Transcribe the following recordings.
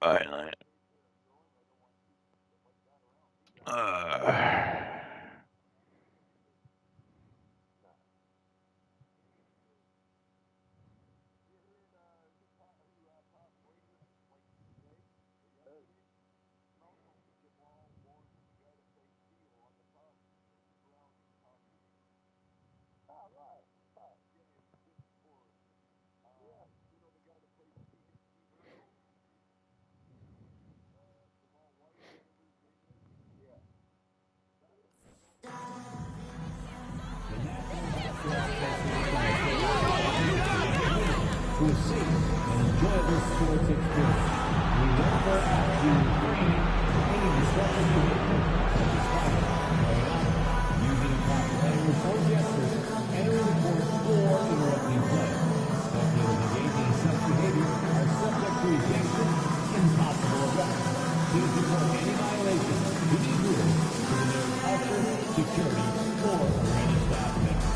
All right. Uh, To a safe and enjoyable sports experience. We therefore ask you to refrain from any disruptive behavior such as fighting, going out, using incompetently or gestures, entering the court, or interrupting play. Spectators engaging in such behavior are subject to eviction and possible arrest. Please report any violation to these rules to the nearest usher, security, or arena staff member.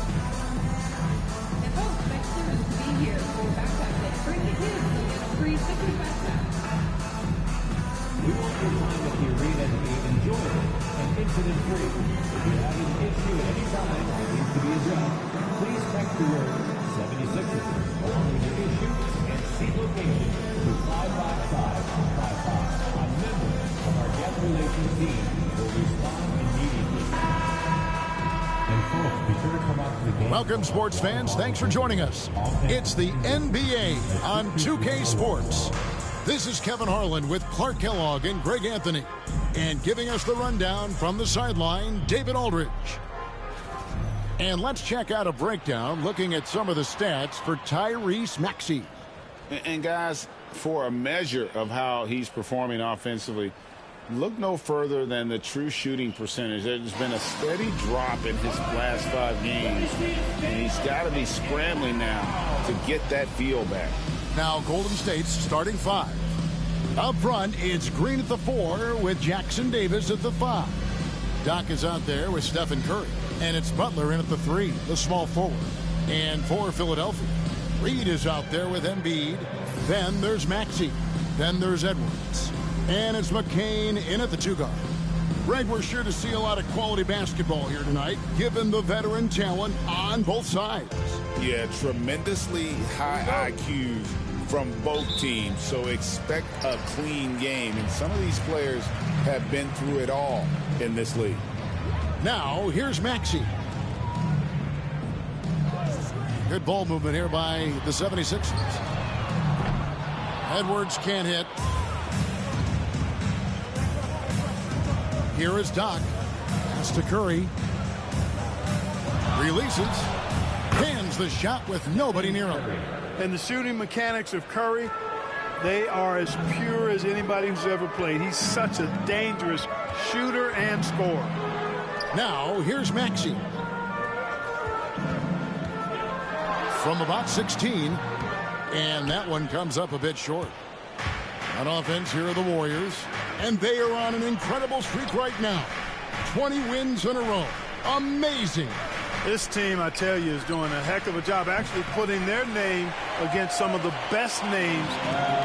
And folks, make sure to be here for backpack day. Bring the kids to get a free sticker backpack. We want your time at the arena to be enjoyable and incident-free. If you have an issue at any time that needs to be addressed, please text the word 76ers along with your issue and seat location to 55555. A member of our guest relations team will respond immediately. And folks, be sure to come out to the game. Welcome, sports fans. Thanks for joining us. It's the NBA on 2K Sports. This is Kevin Harlan with Clark Kellogg and Greg Anthony. And giving us the rundown from the sideline, David Aldridge. And let's check out a breakdown looking at some of the stats for Tyrese Maxey. And guys, for a measure of how he's performing offensively, look no further than the true shooting percentage. There's been a steady drop in his last 5 games, and he's got to be scrambling now to get that feel back. Now Golden State's starting 5. Up front, it's Green at the 4 with Jackson Davis at the 5. Doc is out there with Stephen Curry. And it's Butler in at the 3, the small forward. And for Philadelphia, Reed is out there with Embiid. Then there's Maxey. Then there's Edwards. And it's McCain in at the 2 guard. Greg, we're sure to see a lot of quality basketball here tonight, given the veteran talent on both sides. Yeah, tremendously high IQs from both teams, so expect a clean game. And some of these players have been through it all in this league. Now, here's Maxey. Good ball movement here by the 76ers. Edwards can't hit. Here is Doc. Pass to Curry. Releases. Hands the shot with nobody near him. And the shooting mechanics of Curry, they are as pure as anybody who's ever played. He's such a dangerous shooter and scorer. Now, here's Maxey. From about 16, and that one comes up a bit short. On offense, here are the Warriors, and they are on an incredible streak right now. 20 wins in a row. Amazing. This team, I tell you, is doing a heck of a job actually putting their name against some of the best names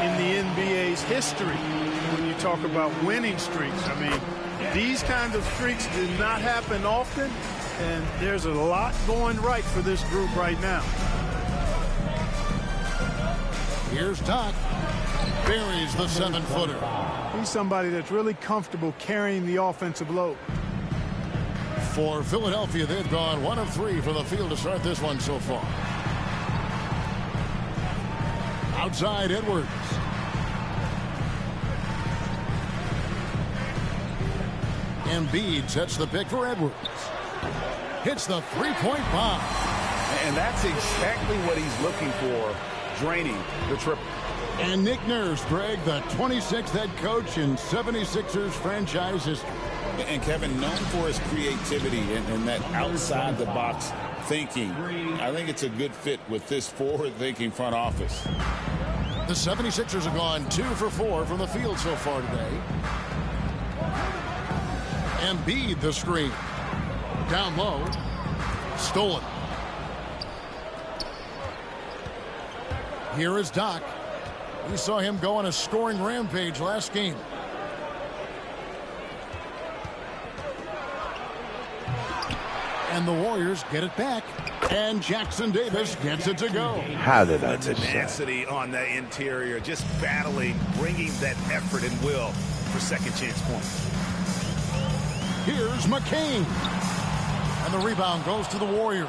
in the NBA's history when you talk about winning streaks. I mean, these kinds of streaks do not happen often, and there's a lot going right for this group right now. Here's Doc. Buries the 7-footer. He's somebody that's really comfortable carrying the offensive load. For Philadelphia, they've gone 1 of 3 from the field to start this one so far. Outside Edwards. Embiid sets the pick for Edwards. Hits the three-point bomb. And that's exactly what he's looking for, draining the triple. And Nick Nurse, Greg, the 26th head coach in 76ers franchise history. And Kevin, known for his creativity and that outside-the-box thinking, I think it's a good fit with this forward-thinking front office. The 76ers have gone 2 for 4 from the field so far today. Embiid the screen. Down low. Stolen. Here is Doc. We saw him go on a scoring rampage last game. And the Warriors get it back. And Jackson Davis gets it to go. How did I miss that? Tenacity on the interior, just battling, bringing that effort and will for second chance points. Here's McCain. And the rebound goes to the Warriors.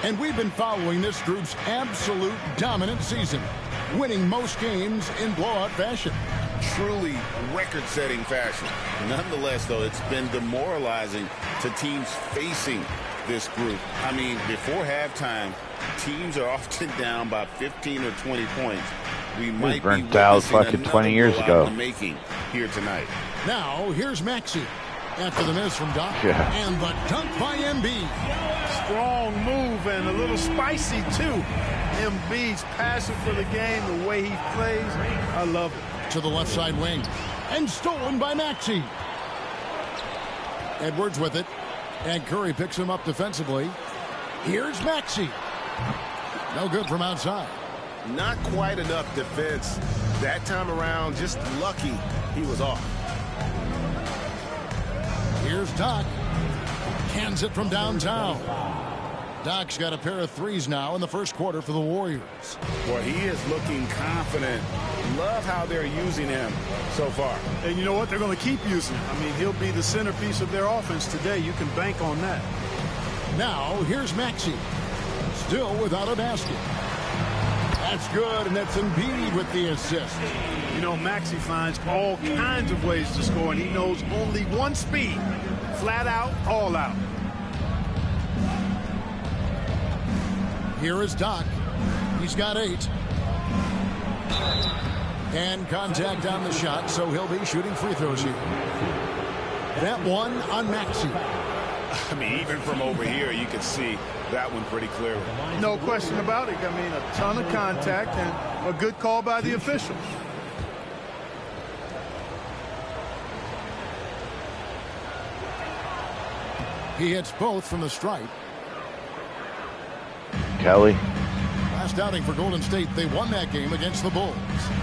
And we've been following this group's absolute dominant season, winning most games in blowout fashion. Truly record-setting fashion. Nonetheless, though, it's been demoralizing to teams facing this group. I mean, before halftime, teams are often down by 15 or 20 points. We might be burnt out fucking 20 years ago. In the making here tonight. Now, here's Maxey. After the miss from Doc. Yeah. And the dunk by Embiid. Strong move and a little spicy, too. Embiid's passion for the game, the way he plays, I love it. To the left side wing. And stolen by Maxey. Edwards with it. And Curry picks him up defensively. Here's Maxey. No good from outside. Not quite enough defense that time around. Just lucky he was off. Here's Doc. Cans it from downtown. Doc's got a pair of threes now in the first quarter for the Warriors. Well, he is looking confident. Love how they're using him so far. And you know what? They're going to keep using him. I mean, he'll be the centerpiece of their offense today. You can bank on that. Now, here's Maxey. Still without a basket. That's good, and that's Embiid with the assist. You know, Maxey finds all kinds of ways to score, and he knows only one speed. Flat out, all out. Here is Doc. He's got 8. And contact on the shot, so he'll be shooting free throws here. That one on Maxey. I mean, even from over here, you can see that one pretty clearly. No question about it. I mean, a ton of contact and a good call by the officials. He hits both from the stripe. Kelly. Last outing for Golden State, they won that game against the Bulls.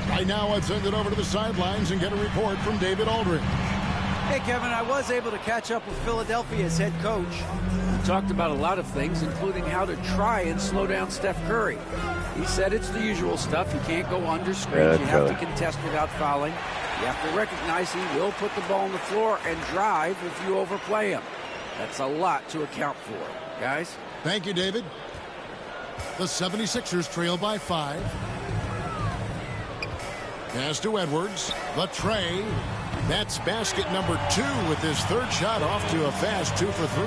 Right now, I'd send it over to the sidelines and get a report from David Aldridge. Hey, Kevin, I was able to catch up with Philadelphia's head coach. He talked about a lot of things, including how to try and slow down Steph Curry. He said it's the usual stuff. You can't go under screens. You have to contest without fouling. You have to recognize he will put the ball on the floor and drive if you overplay him. That's a lot to account for, guys. Thank you, David. The 76ers trail by 5. Pass to Edwards. The tray. That's basket number 2 with his third shot off to a fast 2 for 3.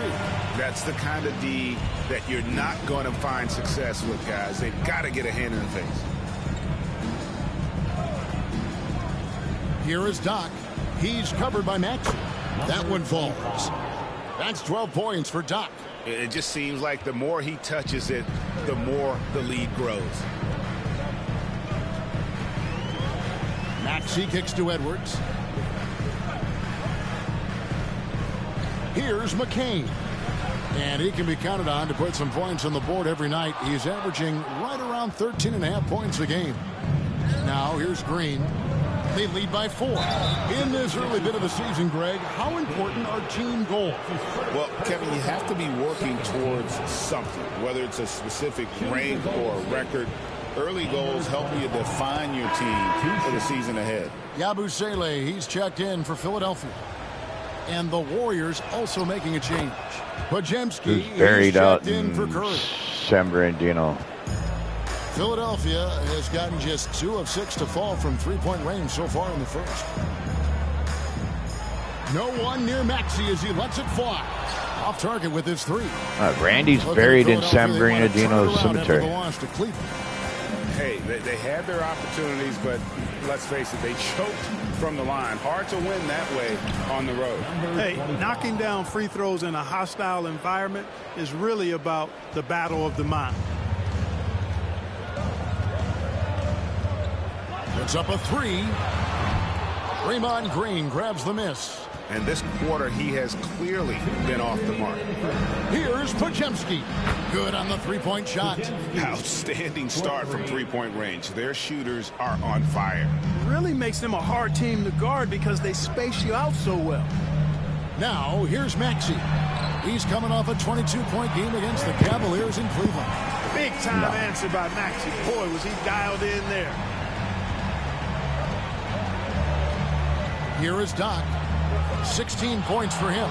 That's the kind of D that you're not going to find success with, guys. They've got to get a hand in the face. Here is Doc. He's covered by Maxey. That one falls. That's 12 points for Doc. It just seems like the more he touches it, the more the lead grows. Maxey kicks to Edwards. Here's McCain. And he can be counted on to put some points on the board every night. He's averaging right around 13.5 points a game. Now here's Green. They lead by 4. In this early bit of the season, Greg, how important are team goals? Well, Kevin, you have to be working towards something, whether it's a specific rank or a record. Early goals help you define your team for the season ahead. Yabusele, he's checked in for Philadelphia. And the Warriors also making a change. Podziemski Who's buried out checked in for Curry. San Bernardino. Philadelphia has gotten just 2 of 6 to fall from three-point range so far in the first. No one near Maxey as he lets it fly. Off target with his 3. Randy's buried in San Bernardino Cemetery. Hey, they had their opportunities, but let's face it, they choked from the line. Hard to win that way on the road. Hey, knocking down free throws in a hostile environment is really about the battle of the mind. Puts up a 3. Draymond Green grabs the miss. And this quarter, he has clearly been off the mark. Here's Podziemski. Good on the three-point shot. Outstanding start from three-point range. Their shooters are on fire. Really makes them a hard team to guard because they space you out so well. Now, here's Maxey. He's coming off a 22-point game against the Cavaliers in Cleveland. Big-time answer by Maxey. Boy, was he dialed in there. Here is Doc. 16 points for him.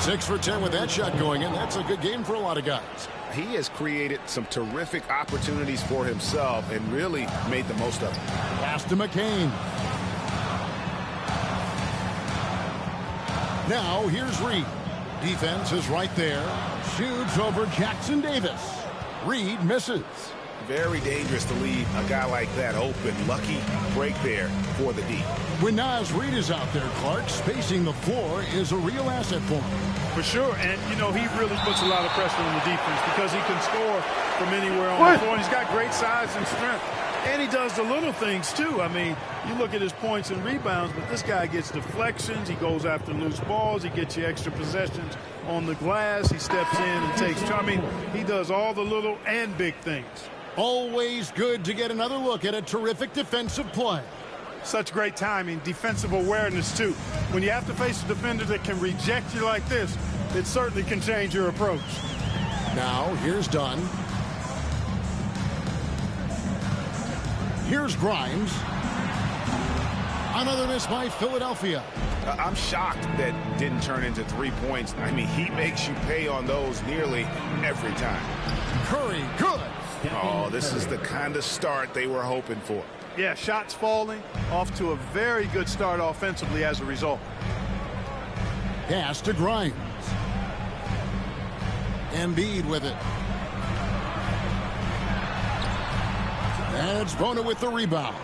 6 for 10 with that shot going in. That's a good game for a lot of guys. He has created some terrific opportunities for himself and really made the most of it. Pass to McCain. Now, here's Reed. Defense is right there. Shoots over Jackson Davis. Reed misses. Very dangerous to leave a guy like that open. Lucky break there for the D. When Naz Reid is out there, Clark, spacing the floor is a real asset for him. For sure, and, you know, he really puts a lot of pressure on the defense because he can score from anywhere on the floor. And he's got great size and strength. And he does the little things, too. I mean, you look at his points and rebounds, but this guy gets deflections. He goes after loose balls. He gets you extra possessions on the glass. He steps in and takes. I mean, he does all the little and big things. Always good to get another look at a terrific defensive play. Such great timing, defensive awareness, too. When you have to face a defender that can reject you like this, it certainly can change your approach. Now, here's Dunn. Here's Grimes. Another miss by Philadelphia. I'm shocked that didn't turn into 3 points. I mean, he makes you pay on those nearly every time. Curry, good. Oh, this is the kind of start they were hoping for. Yeah, shots falling, off to a very good start offensively as a result. Pass to Grimes. Embiid with it. That's Bona with the rebound.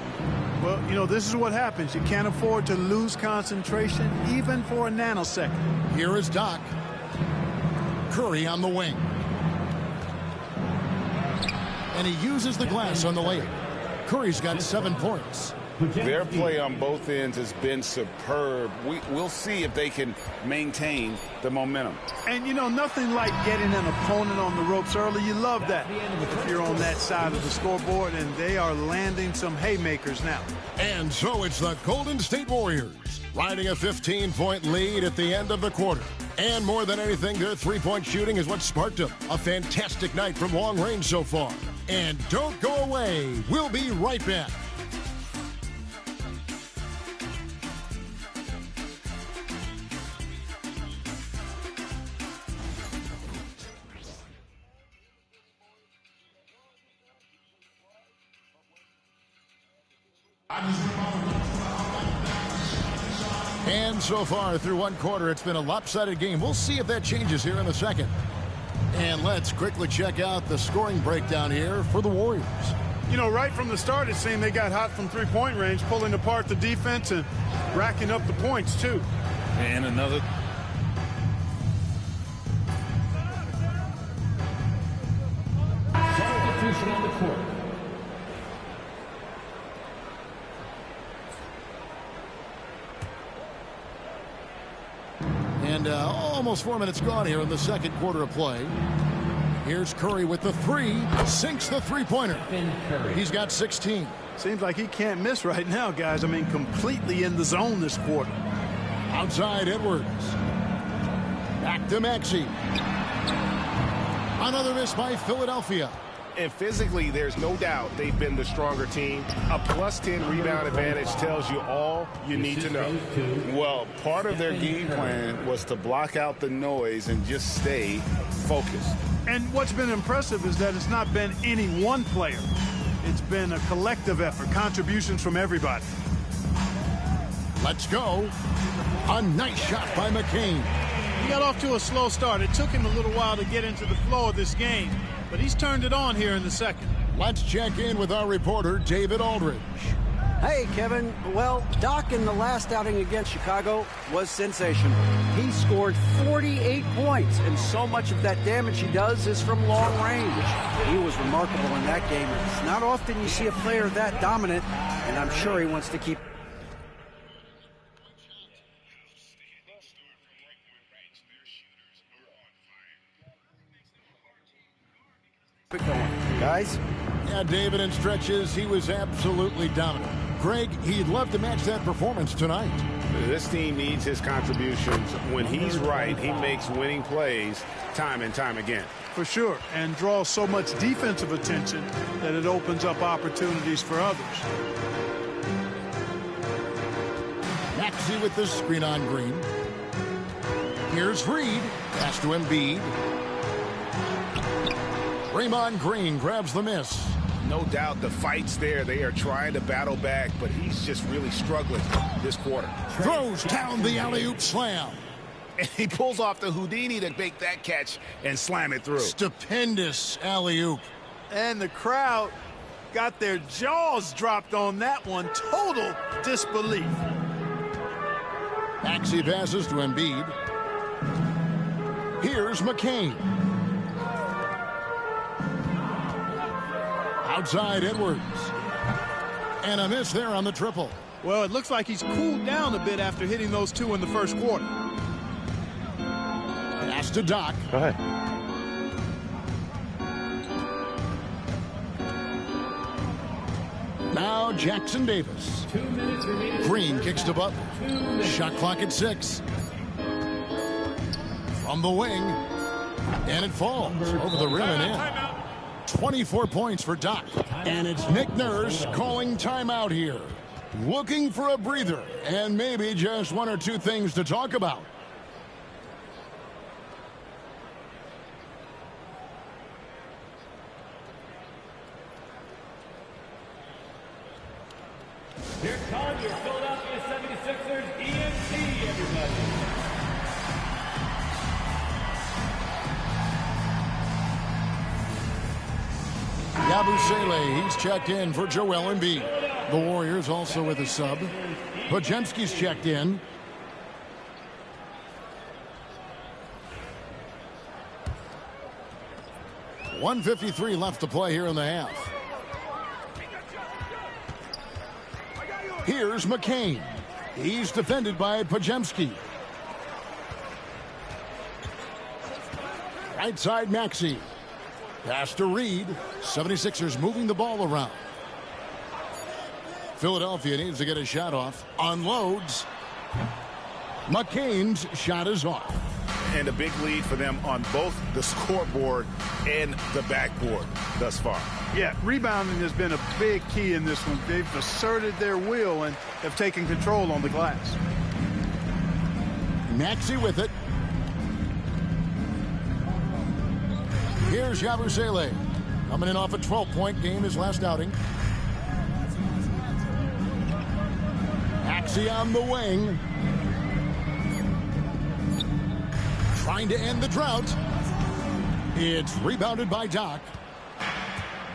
Well, you know, this is what happens. You can't afford to lose concentration even for a nanosecond. Here is Doc. Curry on the wing. And he uses the glass on the layup. Curry's got 7 points. Their play on both ends has been superb. We'll see if they can maintain the momentum. And, you know, nothing like getting an opponent on the ropes early. You love that if you're on that side of the scoreboard, and they are landing some haymakers now. And so it's the Golden State Warriors riding a 15-point lead at the end of the quarter. And more than anything, their three-point shooting is what sparked them. A fantastic night from long range so far. And don't go away. We'll be right back. And so far through one quarter, it's been a lopsided game. We'll see if that changes here in the second. And let's quickly check out the scoring breakdown here for the Warriors. You know, right from the start, it seemed they got hot from three-point range, pulling apart the defense and racking up the points, too. And another. Substitution on the court. And almost 4 minutes gone here in the second quarter of play. Here's Curry with the three. Sinks the three-pointer. He's got 16. Seems like he can't miss right now, guys. I mean, completely in the zone this quarter. Outside Edwards. Back to Maxey. Another miss by Philadelphia. And physically, there's no doubt they've been the stronger team. A +10 rebound advantage tells you all you need to know. Well, part of their game plan was to block out the noise and just stay focused. And what's been impressive is that it's not been any one player. It's been a collective effort, contributions from everybody. Let's go. A nice shot by McCain. He got off to a slow start. It took him a little while to get into the flow of this game, but he's turned it on here in the second. Let's check in with our reporter, David Aldridge. Hey, Kevin. Well, Doc in the last outing against Chicago was sensational. He scored 48 points, and so much of that damage he does is from long range. He was remarkable in that game. It's not often you see a player that dominant, and I'm sure he wants to keep. it going. Guys? Yeah, David, in stretches, he was absolutely dominant. Greg, he'd love to match that performance tonight. This team needs his contributions. When he's right, he makes winning plays time and time again. For sure, and draws so much defensive attention that it opens up opportunities for others. Maxey with the screen on Green. Here's Reed. Pass to Embiid. Draymond Green grabs the miss. No doubt the fight's there. They are trying to battle back, but he's just really struggling this quarter. Throws down the alley-oop slam. And he pulls off the Houdini to make that catch and slam it through. Stupendous alley-oop. And the crowd got their jaws dropped on that one. Total disbelief. Maxey passes to Embiid. Here's McCain. Outside Edwards. And a miss there on the triple. Well, it looks like he's cooled down a bit after hitting those two in the first quarter. Pass to Doc. Go ahead. Now Jackson Davis. Green kicks to Butler. Shot clock at 6. From the wing. And it falls over the rim and in. 24 points for Doc. And it's Nick Nurse calling timeout here. Looking for a breather and maybe just one or two things to talk about. Here comes your Philadelphia 76ers EMT, everybody. Yabusele, he's checked in for Joel Embiid. The Warriors also with a sub. Podziemski's checked in. .153 left to play here in the half. Here's McCain. He's defended by Podziemski. Right side Maxey. Pass to Reed. 76ers moving the ball around. Philadelphia needs to get a shot off. Unloads. McCain's shot is off. And a big lead for them on both the scoreboard and the backboard thus far. Yeah, rebounding has been a big key in this one. They've asserted their will and have taken control on the glass. Maxey with it. Here's Yabusele. Coming in off a 12-point game his last outing. Maxey on the wing. Trying to end the drought. It's rebounded by Doc.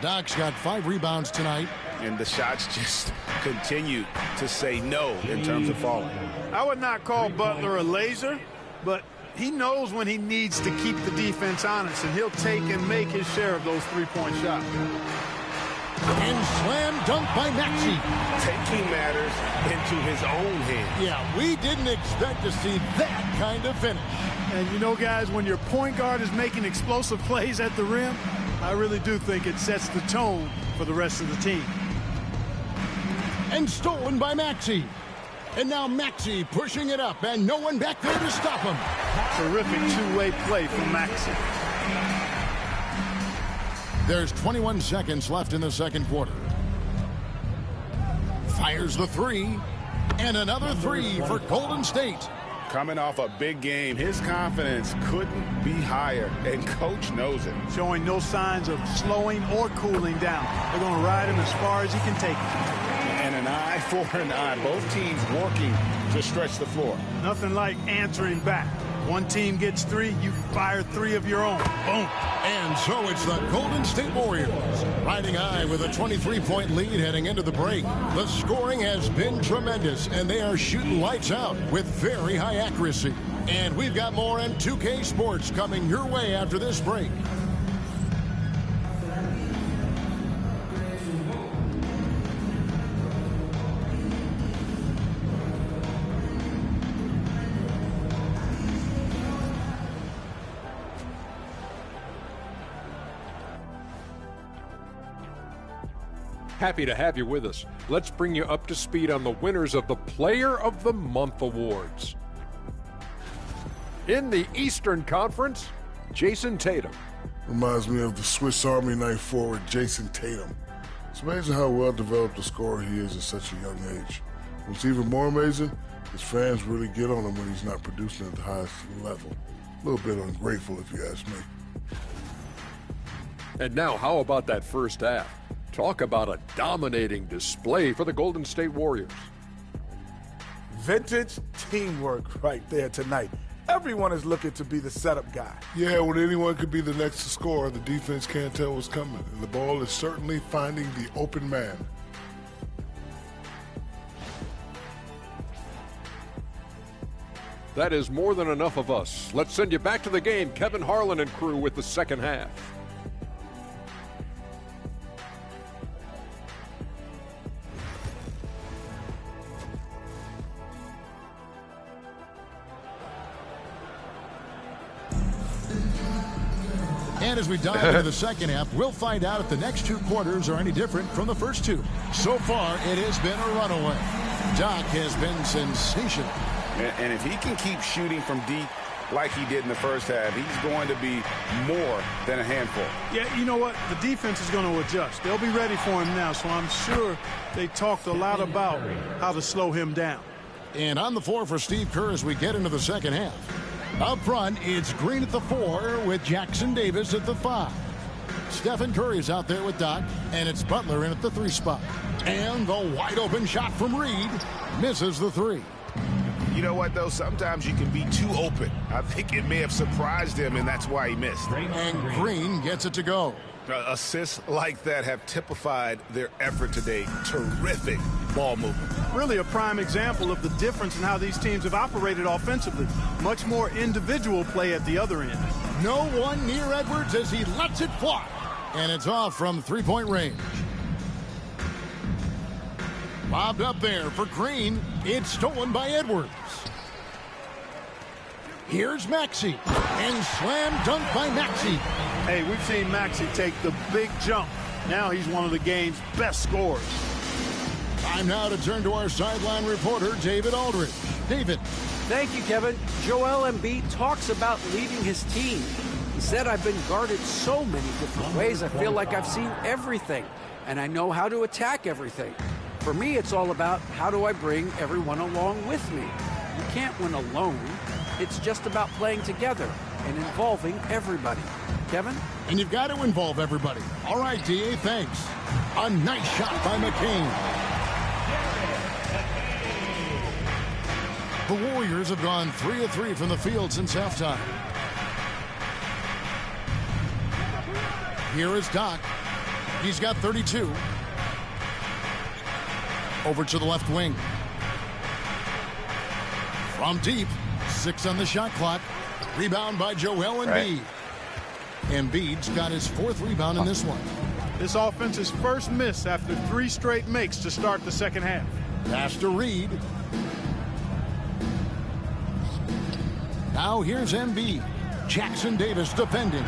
Doc's got 5 rebounds tonight. And the shots just continue to say no in terms of falling. I would not call Butler a laser, but he knows when he needs to keep the defense honest, and he'll take and make his share of those three-point shots. And slam dunk by Maxey. Taking matters into his own hands. Yeah, we didn't expect to see that kind of finish. And you know, guys, when your point guard is making explosive plays at the rim, I really do think it sets the tone for the rest of the team. And stolen by Maxey. And now Maxey pushing it up, and no one back there to stop him. Terrific two-way play from Maxey. There's 21 seconds left in the second quarter. Fires the three, and another three for Golden State. Coming off a big game, his confidence couldn't be higher, and coach knows it. Showing no signs of slowing or cooling down. They're going to ride him as far as he can take him. And an eye for an eye. Both teams working to stretch the floor. Nothing like answering back. One team gets 3, you fire 3 of your own. Boom. And so it's the Golden State Warriors riding high with a 23-point lead heading into the break. The scoring has been tremendous, and they are shooting lights out with very high accuracy. And we've got more on 2K Sports coming your way after this break. Happy to have you with us. Let's bring you up to speed on the winners of the Player of the Month awards. In the Eastern Conference, Jason Tatum. Reminds me of the Swiss Army knife forward Jason Tatum. It's amazing how well developed a scorer he is at such a young age. What's even more amazing, his fans really get on him when he's not producing at the highest level. A little bit ungrateful, if you ask me. And now, how about that first half? Talk about a dominating display for the Golden State Warriors. Vintage teamwork right there tonight. Everyone is looking to be the setup guy. Yeah, when anyone could be the next to score, the defense can't tell what's coming. And the ball is certainly finding the open man. That is more than enough of us. Let's send you back to the game. Kevin Harlan and crew with the second half. And as we dive into the second half, we'll find out if the next two quarters are any different from the first two. So far, it has been a runaway. Doc has been sensational. And if he can keep shooting from deep like he did in the first half, he's going to be more than a handful. Yeah, you know what? The defense is going to adjust. They'll be ready for him now, so I'm sure they talked a lot about how to slow him down. And on the floor for Steve Kerr as we get into the second half. Up front, it's Green at the 4 with Jackson Davis at the 5. Stephen Curry is out there with Doc, and it's Butler in at the 3 spot. And the wide open shot from Reed misses the 3. You know what, though? Sometimes you can be too open. I think it may have surprised him, and that's why he missed. And Green gets it to go. Assists like that have typified their effort today. Terrific ball movement. Really a prime example of the difference in how these teams have operated offensively. Much more individual play at the other end. No one near Edwards as he lets it fly. And it's off from three-point range. Lobbed up there for Green. It's stolen by Edwards. Here's Maxey. And slam dunk by Maxey. Hey, we've seen Maxey take the big jump. Now he's one of the game's best scorers. Time now to turn to our sideline reporter, David Aldridge. David. Thank you, Kevin. Joel Embiid talks about leading his team. He said, I've been guarded so many different ways. I feel like I've seen everything, and I know how to attack everything. For me, it's all about how do I bring everyone along with me. You can't win alone. It's just about playing together and involving everybody. Kevin? And you've got to involve everybody. All right, D.A., thanks. A nice shot by McCain. The Warriors have gone 3 of 3 from the field since halftime. Here is Doc. He's got 32. Over to the left wing. From deep. 6 on the shot clock. Rebound by Joel Embiid. Embiid's got his 4th rebound in this one. This offense's first miss after 3 straight makes to start the second half. Pass to Reed. Now here's Embiid. Jackson Davis defending.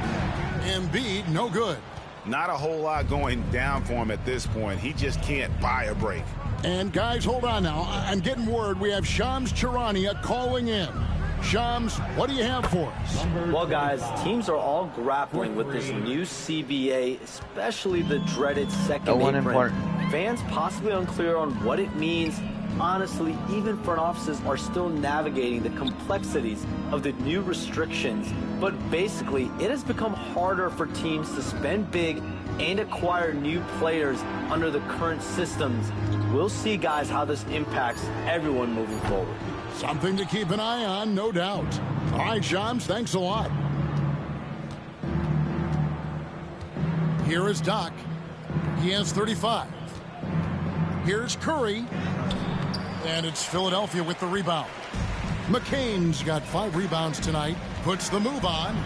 Embiid no good. Not a whole lot going down for him at this point. He just can't buy a break. And guys, hold on now. I'm getting word we have Shams Charania calling in. Shams, what do you have for us? Well, guys, teams are all grappling with this new CBA, especially the dreaded second apron. Fans possibly unclear on what it means. Honestly, even front offices are still navigating the complexities of the new restrictions. But basically, it has become harder for teams to spend big and acquire new players under the current systems. We'll see, guys, how this impacts everyone moving forward. Something to keep an eye on, no doubt. All right, Shams, thanks a lot. Here is Doc. He has 35. Here's Curry. And it's Philadelphia with the rebound. McCain's got 5 rebounds tonight. Puts the move on.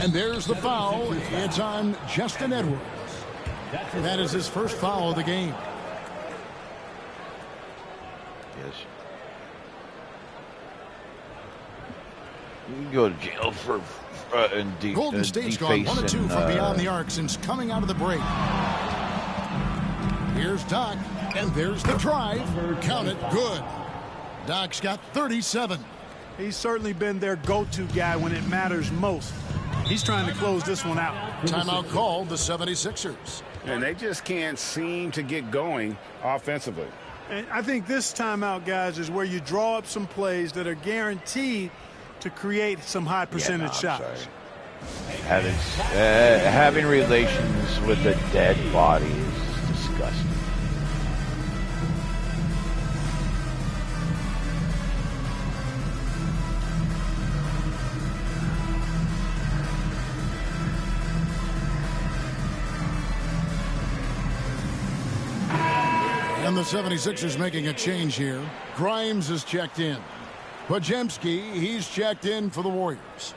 And there's the foul. It's on Justin Edwards. That is his first foul of the game. Yes. You can go to jail for Golden State's gone 1-2 from beyond the arc since coming out of the break. Here's Doc, and there's the drive. Count it, good. Doc's got 37. He's certainly been their go-to guy when it matters most. He's trying to close this one out. Timeout called, the 76ers. And they just can't seem to get going offensively. And I think this timeout, guys, is where you draw up some plays that are guaranteed to create some high percentage shots. Having relations with a dead body is disgusting. And the 76ers making a change here. Grimes is checked in. Podziemski, he's checked in for the Warriors.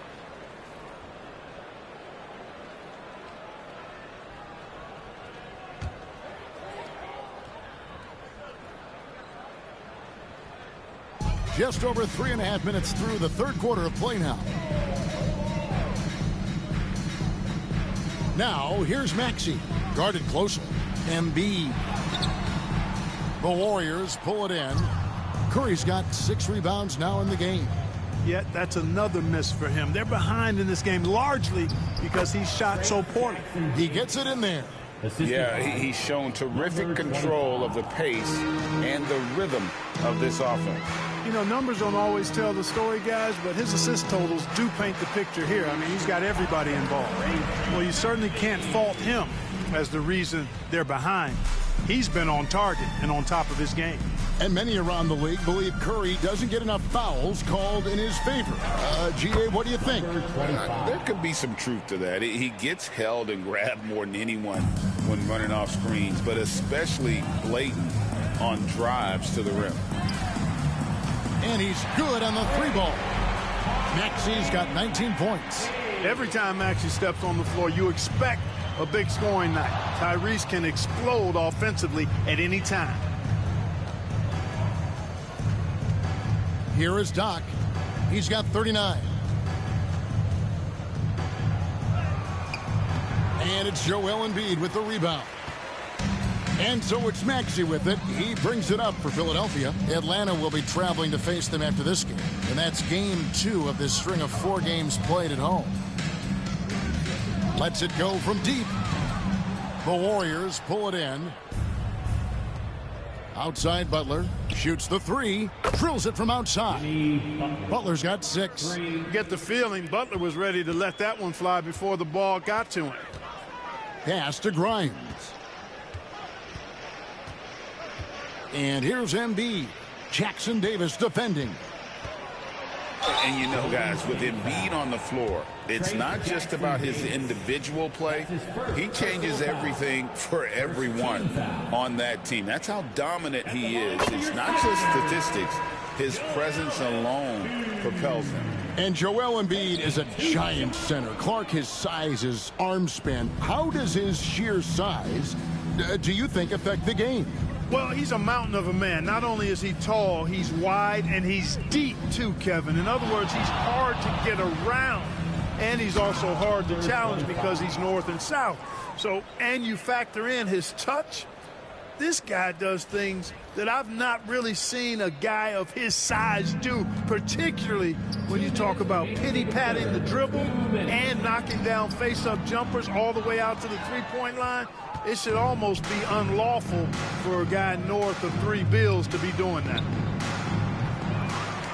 Just over 3.5 minutes through the third quarter of play now. Now, here's Maxey. Guarded closely. Embiid. The Warriors pull it in. Curry's got 6 rebounds now in the game. Yet that's another miss for him. They're behind in this game largely because he shot so poorly. He gets it in there. Yeah, he's shown terrific control of the pace and the rhythm of this offense. You know, numbers don't always tell the story, guys, but his assist totals do paint the picture here. I mean, he's got everybody involved. Well, you certainly can't fault him as the reason they're behind. He's been on target and on top of his game. And many around the league believe Curry doesn't get enough fouls called in his favor. GA, what do you think? There could be some truth to that. He gets held and grabbed more than anyone when running off screens, but especially blatant on drives to the rim. And he's good on the 3-ball. Maxey's got 19 points. Every time Maxey steps on the floor, you expect a big scoring night. Tyrese can explode offensively at any time. Here is Doc. He's got 39. And it's Joel Embiid with the rebound. And so it's Maxey with it. He brings it up for Philadelphia. Atlanta will be traveling to face them after this game. And that's game 2 of this string of 4 games played at home. Lets it go from deep. The Warriors pull it in. Outside Butler. Shoots the 3. Drills it from outside. Butler's got 6. You get the feeling Butler was ready to let that one fly before the ball got to him. Pass to Grimes. And here's Embiid. Jackson Davis defending. And you know, guys, with Embiid on the floor, it's not just about his individual play. He changes everything for everyone on that team. That's how dominant he is. It's not just statistics. His presence alone propels him. And Joel Embiid is a giant center. Clark, his size, his arm span. How does his sheer size, do you think, affect the game? Well, he's a mountain of a man. Not only is he tall, he's wide, and he's deep, too, Kevin. In other words, he's hard to get around. And he's also hard to challenge because he's north and south. So, and you factor in his touch. This guy does things that I've not really seen a guy of his size do, particularly when you talk about pity-patting the dribble and knocking down face-up jumpers all the way out to the three-point line. It should almost be unlawful for a guy north of 3 bills to be doing that.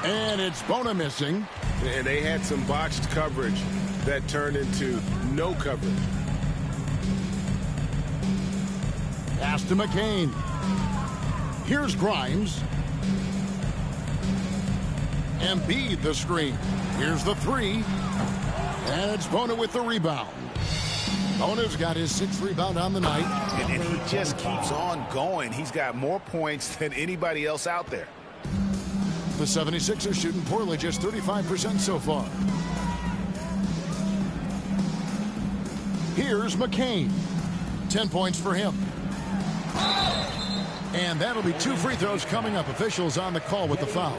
And it's Bona missing. And they had some botched coverage that turned into no coverage. Pass to McCain. Here's Grimes. Embiid the screen. Here's the 3. And it's Bona with the rebound. Bona's got his 6th rebound on the night. And he just keeps on going. He's got more points than anybody else out there. The 76ers shooting poorly, just 35% so far. Here's McCain. 10 points for him. And that'll be 2 free throws coming up. Officials on the call with the foul.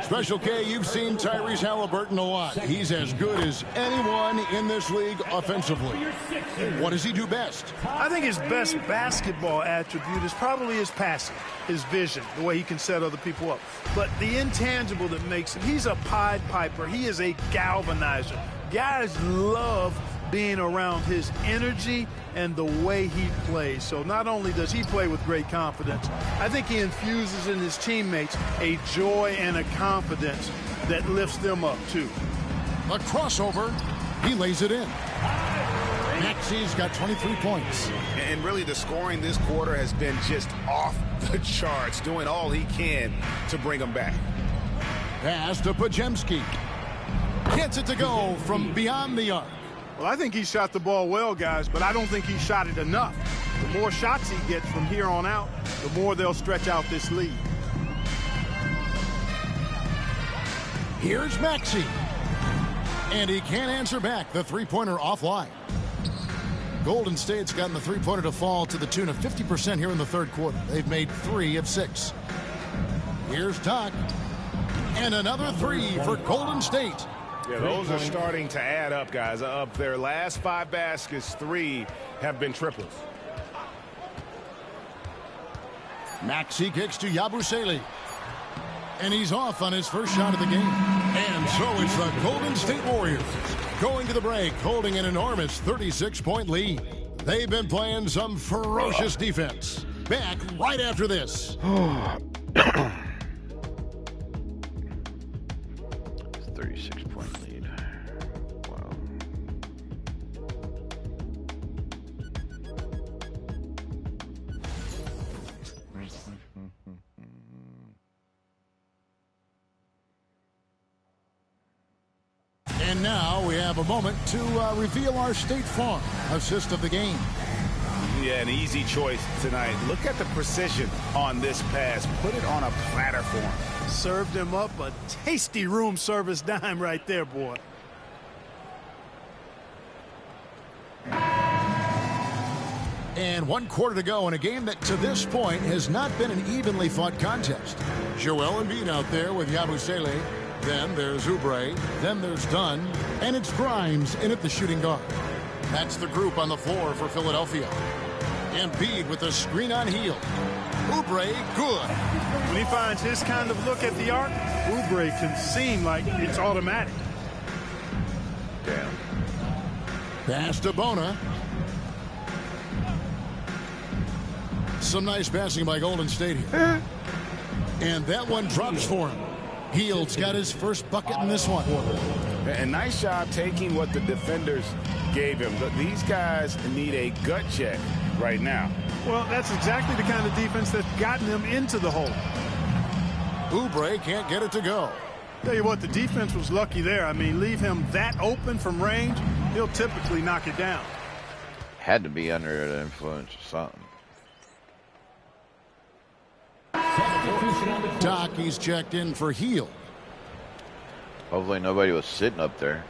Special K, you've seen Tyrese Halliburton a lot. He's as good as anyone in this league offensively. What does he do best? I think his best basketball attribute is probably his passing, his vision, the way he can set other people up. But the intangible that makes him, he's a Pied Piper. He is a galvanizer. Guys love being around his energy and the way he plays. So not only does he play with great confidence, I think he infuses in his teammates a joy and a confidence that lifts them up too. A crossover, he lays it in. Maxey's got 23 points. And really the scoring this quarter has been just off the charts, doing all he can to bring them back. Pass to Podziemski. Gets it to go from beyond the arc. Well, I think he shot the ball well, guys, but I don't think he shot it enough. The more shots he gets from here on out, the more they'll stretch out this lead. Here's Maxey. And he can't answer back. The three-pointer offline. Golden State's gotten the three-pointer to fall to the tune of 50% here in the third quarter. They've made 3 of 6. Here's Doc. And another 3 for Golden State. Yeah, those are starting to add up, guys. Of their last 5 baskets, 3 have been triples. Maxey kicks to Yabusele. And he's off on his first shot of the game. And so it's the Golden State Warriors going to the break, holding an enormous 36-point lead. They've been playing some ferocious defense. Back right after this. 36-point lead. Wow. And now we have a moment to reveal our State Farm assist of the game. Yeah, an easy choice tonight. Look at the precision on this pass. Put it on a platter for him. Served him up a tasty room service dime right there, boy. And 1 quarter to go in a game that to this point has not been an evenly fought contest. Joel Embiid out there with Yabusele. Then there's Oubre. Then there's Dunn. And it's Grimes in at the shooting guard. That's the group on the floor for Philadelphia. Embiid with a screen on Hield. Oubre, good. When he finds his kind of look at the arc, Oubre can seem like it's automatic. Damn. Pass to Bona. Some nice passing by Golden State here. And that one drops for him. Hield's got his first bucket in this one. And nice job taking what the defenders gave him. But these guys need a gut check right now. Well, that's exactly the kind of defense that's gotten them into the hole. Oubre can't get it to go. Tell you what, the defense was lucky there. I mean, leave him that open from range, he'll typically knock it down. Had to be under the influence of something. Doc, he's checked in for Hield. Hopefully nobody was sitting up there.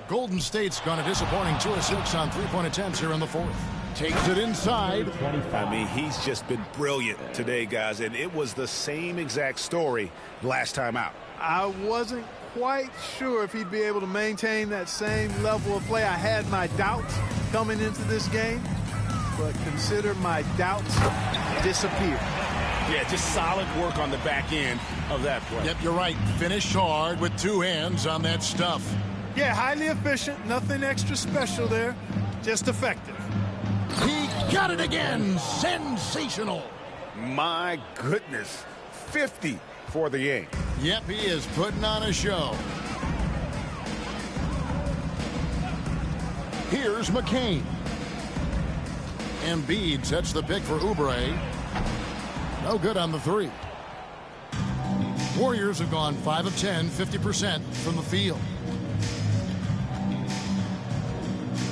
Golden State's gone a disappointing 2 of 6 on three-point attempts here in the fourth. Takes it inside. I mean, he's just been brilliant today, guys, and it was the same exact story last time out. I wasn't quite sure if he'd be able to maintain that same level of play. I had my doubts coming into this game, but consider my doubts disappear. Yeah, just solid work on the back end of that play. Yep, you're right. Finished hard with 2 hands on that stuff. Yeah, highly efficient. Nothing extra special there. Just effective. He got it again. Sensational. My goodness. 50 for the game. Yep, he is putting on a show. Here's McCain. Embiid sets the pick for Oubre. No good on the 3. Warriors have gone 5 of 10, 50% from the field.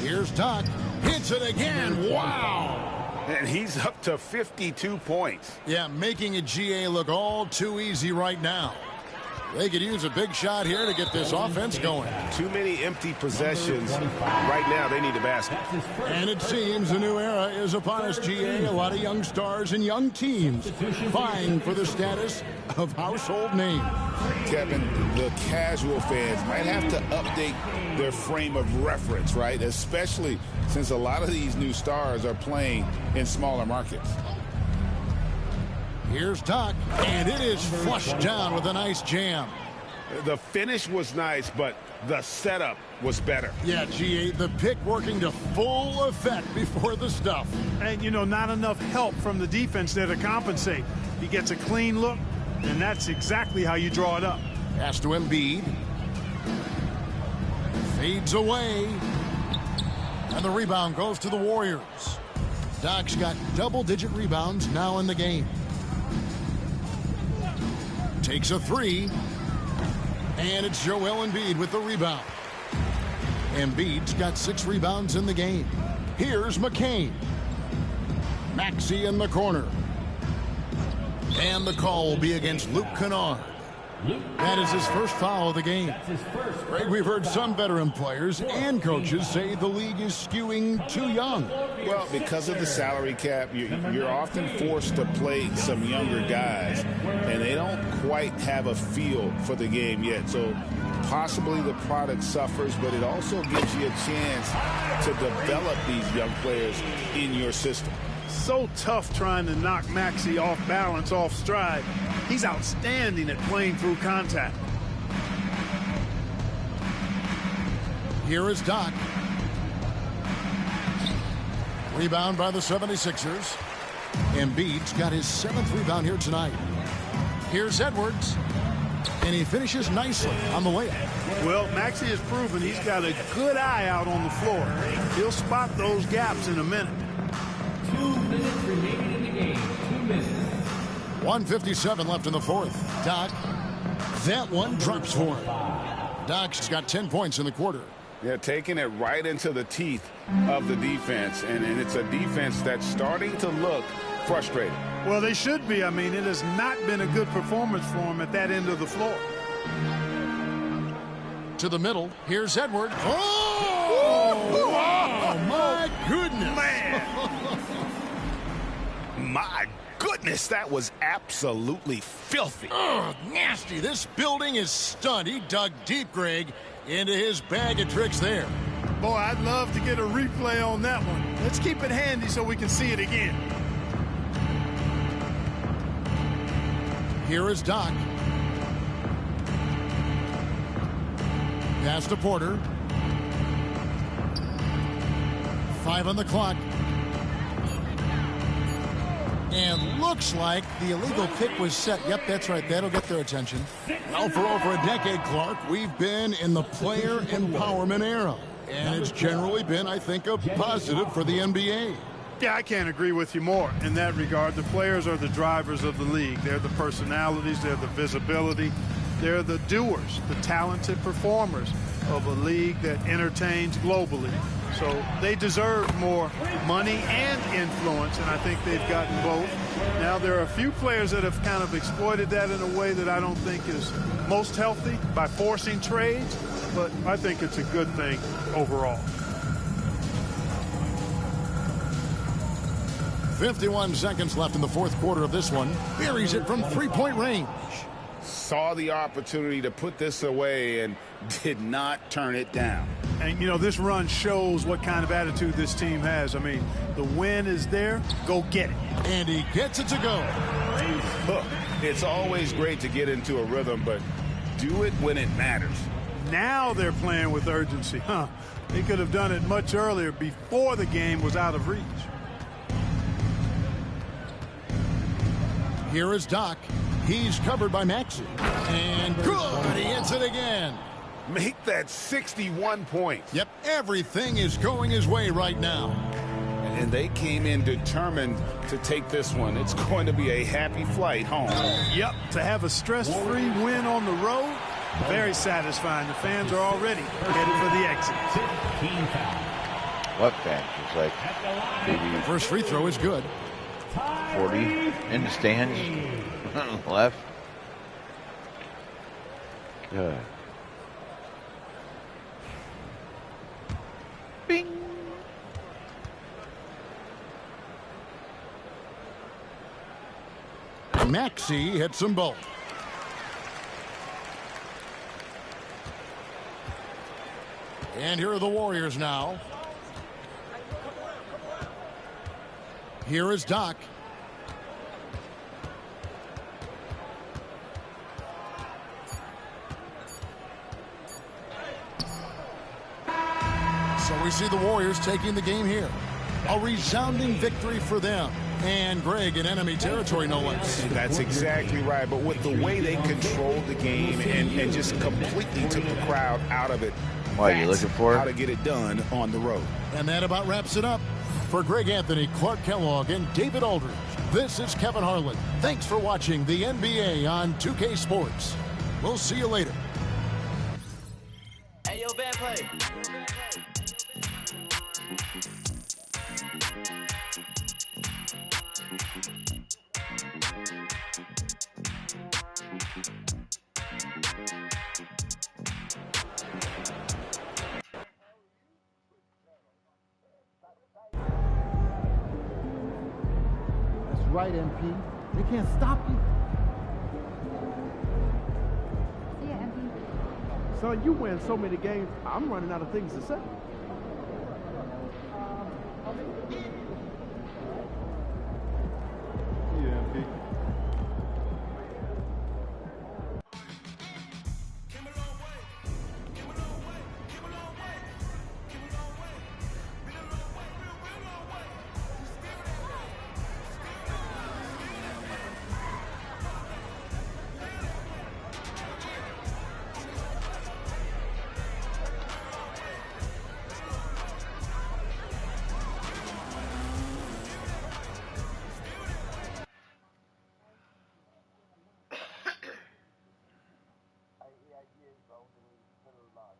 Here's Doc. Hits it again. Wow. And he's up to 52 points. Yeah, making a GA look all too easy right now. They could use a big shot here to get this offense going. Too many empty possessions. Right now, they need a basket. And it seems a new era is upon us, GA. A lot of young stars and young teams vying for the status of household name. Kevin, the casual fans might have to update their frame of reference, right? Especially since a lot of these new stars are playing in smaller markets. Here's Doc, and it is flushed down with a nice jam. The finish was nice, but the setup was better. Yeah, GA, the pick working to full effect before the stuff. And, you know, not enough help from the defense there to compensate. He gets a clean look, and that's exactly how you draw it up. Pass to Embiid. Fades away. And the rebound goes to the Warriors. Doc's got double-digit rebounds now in the game. Takes a three. And it's Joel Embiid with the rebound. Embiid's got 6 rebounds in the game. Here's McCain. Maxey in the corner. And the call will be against Luke Kennard. That is his first foul of the game. Greg, we've heard some veteran players and coaches say the league is skewing too young. Well, because of the salary cap, you're often forced to play some younger guys, and they don't quite have a feel for the game yet. So possibly the product suffers, but it also gives you a chance to develop these young players in your system. So tough trying to knock Maxey off balance, off stride. He's outstanding at playing through contact. Here is Doc. Rebound by the 76ers. Embiid's got his 7th rebound here tonight. Here's Edwards. And he finishes nicely on the layup. Well, Maxey has proven he's got a good eye out on the floor. He'll spot those gaps in a minute. 2 minutes remaining in the game. 2 minutes. 1:57 left in the fourth. Doc, that one drops for him. Doc's got 10 points in the quarter. Yeah, taking it right into the teeth of the defense, and it's a defense that's starting to look frustrated. Well, they should be. I mean, it has not been a good performance for him at that end of the floor. To the middle. Here's Edwards. Oh! Wow, my goodness. Man. My goodness, that was absolutely filthy. Oh, nasty. This building is stunned. He dug deep, Greg, into his bag of tricks there. Boy, I'd love to get a replay on that one. Let's keep it handy so we can see it again. Here is Doc. Pass to Porter. 5 on the clock. And looks like the illegal pick was set. Yep, that's right. That'll get their attention. Well, for over a decade, Clark, we've been in the player empowerment era. And it's generally been, I think, a positive for the NBA. Yeah, I can't agree with you more in that regard. The players are the drivers of the league. They're the personalities. They're the visibility. They're the doers, the talented performers of a league that entertains globally. So they deserve more money and influence, and I think they've gotten both. Now, there are a few players that have kind of exploited that in a way that I don't think is most healthy by forcing trades, but I think it's a good thing overall. 51 seconds left in the fourth quarter of this one. Buries it from three-point range. Saw the opportunity to put this away and did not turn it down. And, you know, this run shows what kind of attitude this team has. I mean, the win is there. Go get it. And he gets it to go. Look, it's always great to get into a rhythm, but do it when it matters. Now they're playing with urgency. They could have done it much earlier before the game was out of reach. Here is Doc. He's covered by Maxey. And good. He hits it again. Make that 61 points. Yep, everything is going his way right now. And they came in determined to take this one. It's going to be a happy flight home. Yep, to have a stress-free win on the road, very satisfying. The fans are already headed for the exit. What fans? It's like maybe first free throw is good. 40 in the stands. Left. Good. Bing. Maxey hits them both. And here are the Warriors now. Here is Doc. So we see the Warriors taking the game here. A resounding victory for them. And Greg in enemy territory, no less. That's exactly right. But with the way they controlled the game and just completely took the crowd out of it. What are you looking for? How to get it done on the road. And that about wraps it up. For Greg Anthony, Clark Kellogg, and David Aldridge, this is Kevin Harlan. Thanks for watching the NBA on 2K Sports. We'll see you later. Hey, yo, bad play. Right, MP. They can't stop you. See ya, MP. Son, you win so many games, I'm running out of things to say.